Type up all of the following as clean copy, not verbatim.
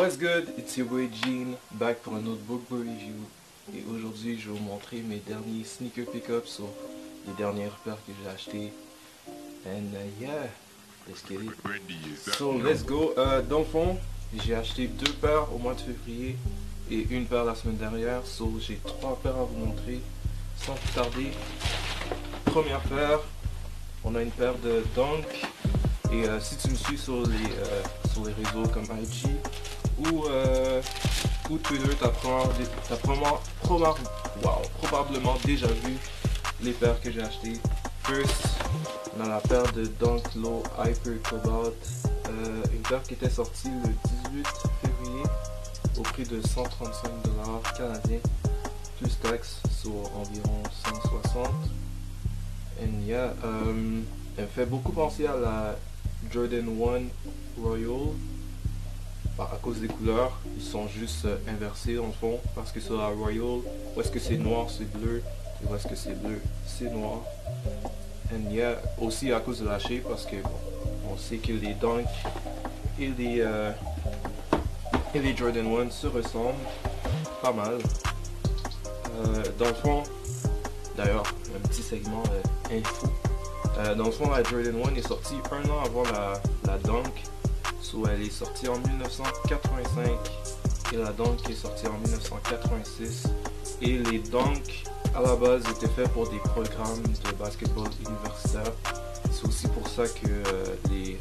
What's good? It's your boy Gene, back pour un autre book review. Et aujourd'hui, je vais vous montrer mes derniers sneaker pickups sur les dernières paires que j'ai achetées. And yeah, let's get it. So let's go. Dans le fond, j'ai acheté 2 paires au mois de février et une paire la semaine dernière. So j'ai 3 paires à vous montrer sans plus tarder. Première paire, on a une paire de Dunk. Et si tu me suis sur les réseaux comme IG ou Twitter, t'as probablement déjà vu les paires que j'ai achetées. First, on a la paire de Dunk Low Hyper Cobalt, une paire qui était sortie le 18 février au prix de 135$ canadiens, plus taxes sur environ 160. And yeah, elle me fait beaucoup penser à la Jordan 1 Royal à cause des couleurs. Ils sont juste inversés en fond, parce que sur la Royal, où est-ce que c'est noir c'est bleu, et où est-ce que c'est bleu c'est noir. And yeah, aussi à cause de la shape, parce que bon, on sait que les Dunk et les Jordan 1 se ressemblent pas mal. Dans le fond, d'ailleurs, un petit segment info. Dans le fond, la Jordan 1 est sortie un an avant la Dunk. So, elle est sortie en 1985 et la Dunk est sortie en 1986. Et les Dunk, à la base, étaient faits pour des programmes de basketball universitaire. C'est aussi pour ça que les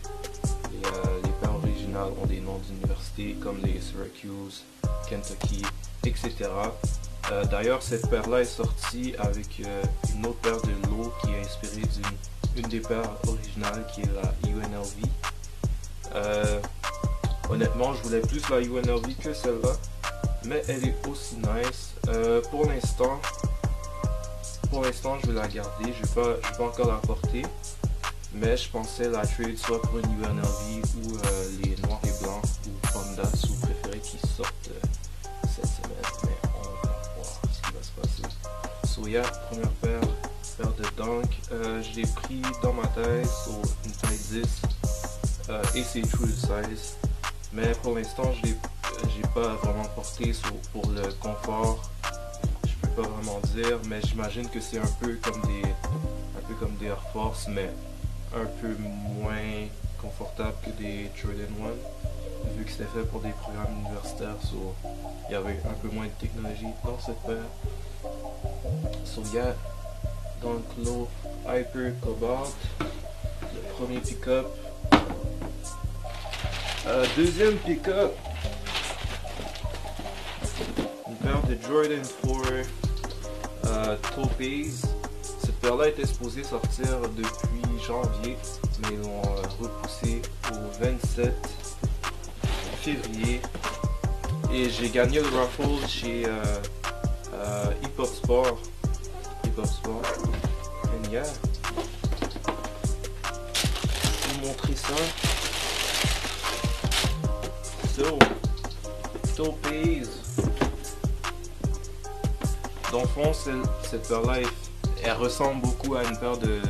paires originales ont des noms d'universités comme les Syracuse, Kentucky, etc. D'ailleurs, cette paire-là est sortie avec une autre paire de low qui est inspirée d'une des paires originales qui est la UNLV. Honnêtement, je voulais plus la UNLV que celle-là, mais elle est aussi nice. Pour l'instant, je vais la garder. Je vais pas encore la porter, mais je pensais la trade soit pour une UNLV ou les noirs et blancs ou Honda, si vous préférez, qui sortent cette semaine. Mais on va voir ce qui va se passer. So yeah, première paire de Dunk, je l'ai pris dans ma taille sur une taille 10 et c'est true size, mais pour l'instant j'ai pas vraiment porté pour le confort. Je peux pas vraiment dire, mais j'imagine que c'est un peu comme des Air Force, mais un peu moins confortable que des Jordan 1 vu que c'était fait pour des programmes universitaires. So, il y avait un peu moins de technologie dans cette paire. So yeah, Dunk Low Hyper Cobalt, le premier pick-up. Deuxième pick-up, une paire de Jordan 4 Topaz. Cette paire-là était supposée sortir depuis janvier, mais ils l'ont repoussé au 27 février. Et j'ai gagné le raffle chez Hip Hop Sport. And yeah, je vais vous montrer ça. So, Topaz. Dans le fond, cette paire-là, elle ressemble beaucoup à une paire de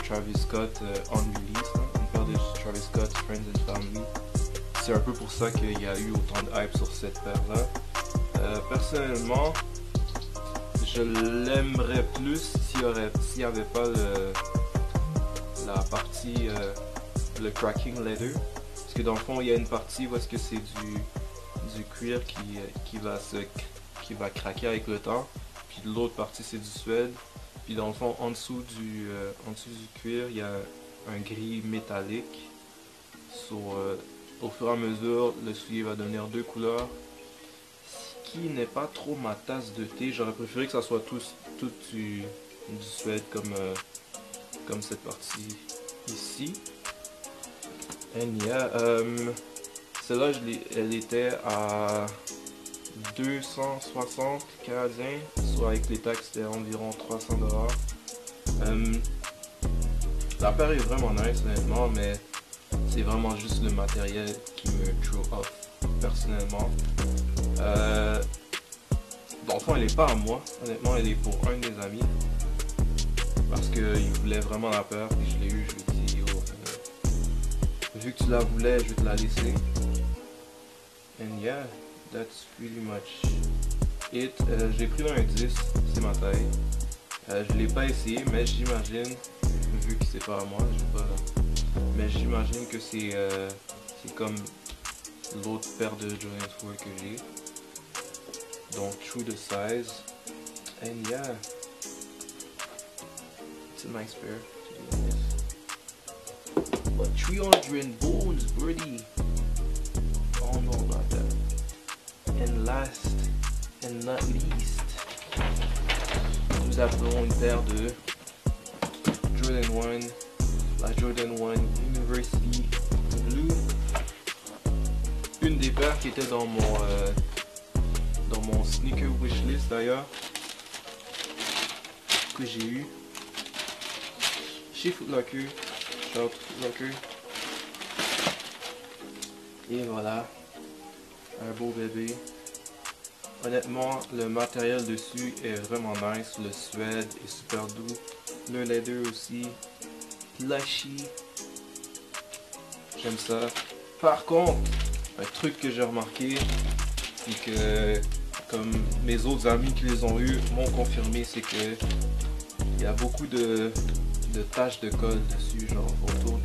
Travis Scott Unreleased, une paire de Travis Scott Friends and Family. C'est un peu pour ça qu'il y a eu autant de hype sur cette paire-là. Personnellement, je l'aimerais plus s'il n'y avait pas la partie, le cracking leather. Parce que dans le fond, il y a une partie où est-ce que c'est du cuir qui va craquer avec le temps. Puis l'autre partie, c'est du suède. Puis dans le fond, en dessous du cuir, il y a un gris métallique. Au fur et à mesure, le soulier va devenir 2 couleurs. Ce qui n'est pas trop ma tasse de thé. J'aurais préféré que ça soit tout du suède comme cette partie ici. And yeah, celle-là, elle était à 260 canadiens, soit avec les taxes c'était environ 300$. La paire est vraiment nice honnêtement, mais c'est vraiment juste le matériel qui me throw off personnellement. Dans le fond, elle est pas à moi, honnêtement, elle est pour un de mes amis. Parce qu'il voulait vraiment la paire, et je l'ai eu, je lui ai dit, vu que tu la voulais, je vais te la laisser. And yeah, that's pretty much it. J'ai pris un 10, c'est ma taille. Je l'ai pas essayé, mais j'imagine, vu que c'est pas à moi, j'ai pas. Mais j'imagine que c'est comme l'autre paire de Jordan 4 que j'ai. Donc true the size. And yeah, it's a nice pair to be honest. But 300 bones, birdie. I don't know about that. And last and not least, nous avons une paire de Jordan 1, la Jordan 1 University Blue. Une des paires qui était dans mon sneaker wishlist d'ailleurs, que j'ai eu chez Foot Locker. Shout out Foot Locker. Et voilà, un beau bébé. Honnêtement, le matériel dessus est vraiment nice. Le suède est super doux. Le leather aussi. Plushy. J'aime ça. Par contre, un truc que j'ai remarqué, et que comme mes autres amis qui les ont eu m'ont confirmé, c'est que il y a beaucoup de taches de colle dessus, genre autour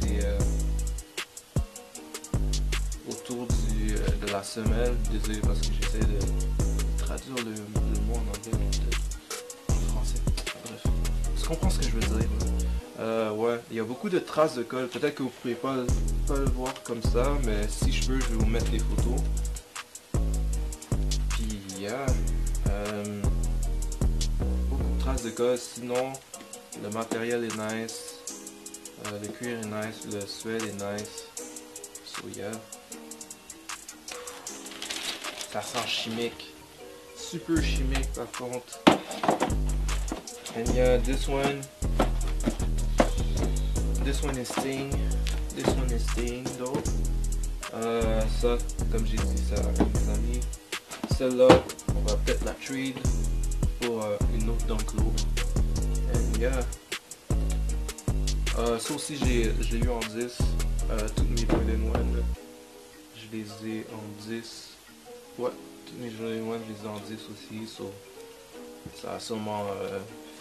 de la semelle. Désolé parce que j'essaie de traduire le mot en anglais en français. Bref, tu comprends ce que je veux dire. Ouais, il y a beaucoup de traces de colle. Peut-être que vous ne pouvez pas le voir comme ça, mais si je peux, je vais vous mettre les photos. Puis, yeah, beaucoup de traces de colle. Sinon, le matériel est nice, le cuir est nice, le suède est nice. So, yeah. Ça sent chimique, super chimique par contre. And yeah, this one is staying. This one is staying though. Ça, comme j'ai dit ça avec mes amis. Celle-là, on va peut-être la trade pour une autre Dunk Low. And yeah. Ça aussi, je l'ai eu en 10. Toutes mes Jordan 1, je les ai en 10. Ouais, toutes mes Jordan 1, je les ai en 10 aussi. So, ça a sûrement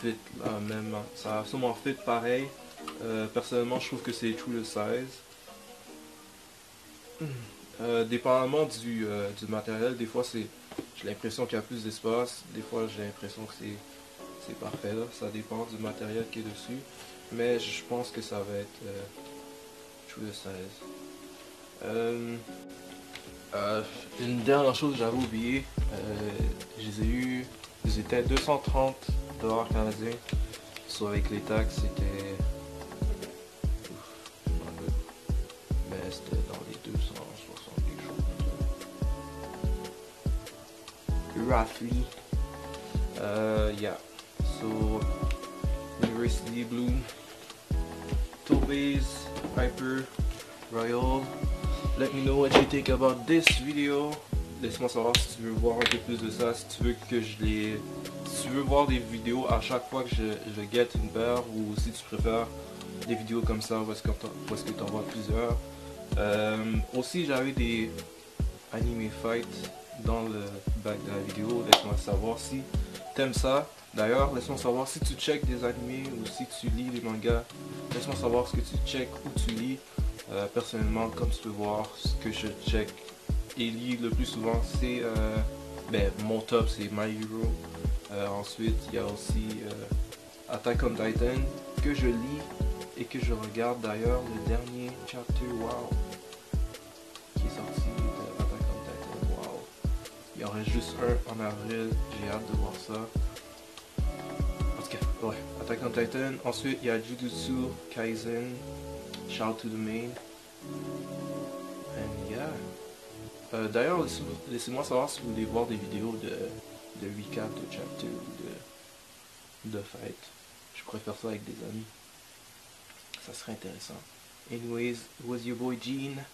fit là même. Ça a sûrement fit pareil. Personnellement, je trouve que c'est true the size. Dépendamment du matériel, des fois j'ai l'impression qu'il y a plus d'espace, des fois j'ai l'impression que c'est parfait là. Ça dépend du matériel qui est dessus, mais je pense que ça va être true the size. Une dernière chose que j'avais oublié, je les ai eu, ils étaient 230$ canadiens, soit avec les taxes c'était, mais c'était dans les 260 quelque chose. Roughly, yeah. So University Blue, Topaz, Hyper, Royal. Let me know what you think about this video. Laisse-moi savoir si tu veux voir un peu plus de ça, si tu veux que si tu veux voir des vidéos à chaque fois que je get une paire, ou si tu préfères des vidéos comme ça parce que tu en vois plusieurs. Aussi j'avais des anime fights dans le bac de la vidéo. Laisse-moi savoir si t'aimes ça. D'ailleurs, laisse-moi savoir si tu check des animés ou si tu lis les mangas. Laisse-moi savoir ce que tu check ou tu lis. Personnellement, comme tu peux voir, ce que je check et lis le plus souvent, c'est mon top, c'est My Hero. Ensuite, il y a aussi Attack on Titan que je lis et que je regarde. D'ailleurs, le dernier chapter, wow, qui est sorti de Attack on Titan, wow. Il y aurait juste un en avril, j'ai hâte de voir ça. En tout cas, ouais, Attack on Titan. Ensuite, il y a Jujutsu Kaisen, Shout to the Main. And yeah. D'ailleurs, laissez-moi savoir si vous voulez voir des vidéos de recap de chapter ou de fight. Je pourrais faire ça avec des amis. Ça serait intéressant. Anyways, it was your boy Gene.